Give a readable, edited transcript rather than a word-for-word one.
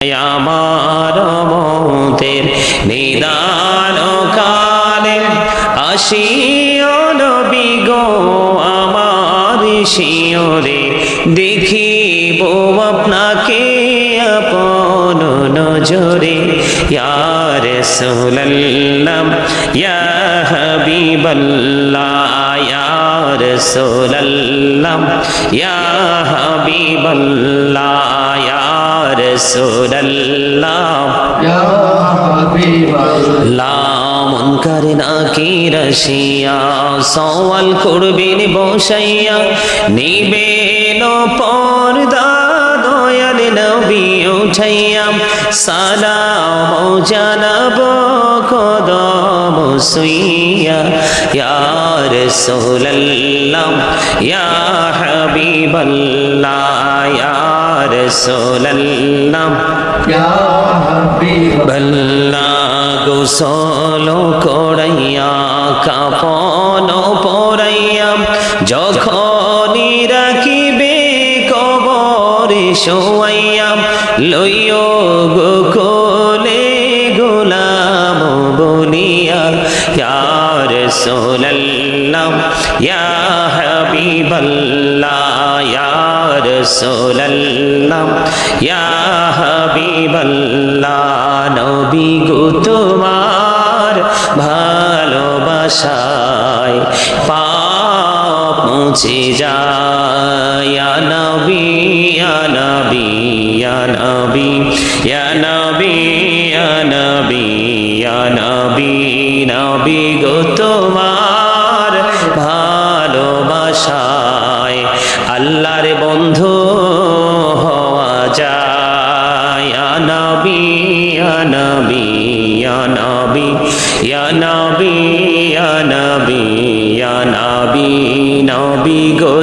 আমার মতের নিদান কালে আসিও নবী গো আমার শিয়রে দেখিব আপনাকে আপন নজরে ইয়া রাসূলুল্লাহ ইয়া হাবিবাল্লাহ ইয়া রাসূলুল্লাহ ইয়া হাবিবাল্লাহ রাসূলুল্লাহ ইয়া হাবিবাল্লাহ মুনকার নাকির আসিয়া সওয়াল করবেন বসাইয়া নিবেন পর্দা দয়াল নবী উঠাইয়া সালাম জানাব কদম সুইয়া ইয়া রাসূলুল্লাহ ইয়া হাবিবাল্লাহ ইয়া রাসূলুল্লাহ ইয়া হাবিবাল্লাহ গোসল করাইয়া কাফন পরাইয়া যখনই রাখিবে কবরে শোয়াইয়া লইও গো কোলে গোলাম বলিয়া ইয়া রাসূলুল্লাহ ইয়া হাবিবাল্লাহ ইয়া রাসূলুল্লাহ ইয়া হাবিবাল্লাহ নবী গো তোমার ভালোবাসায় পাপ মুছে যায় ইয়া নবী ইয়া নবী ইয়া নবী ইয়া নবী ইয়া নবী ইয়া নবী নবী গো তোমার ভালোবাসায় আল্লাহর বন্ধু হওয়া যায় ইয়া নবী ইয়া নবী ইয়া নবী ইয়া নবী ইয়া নবী ইয়া নবী নবী গো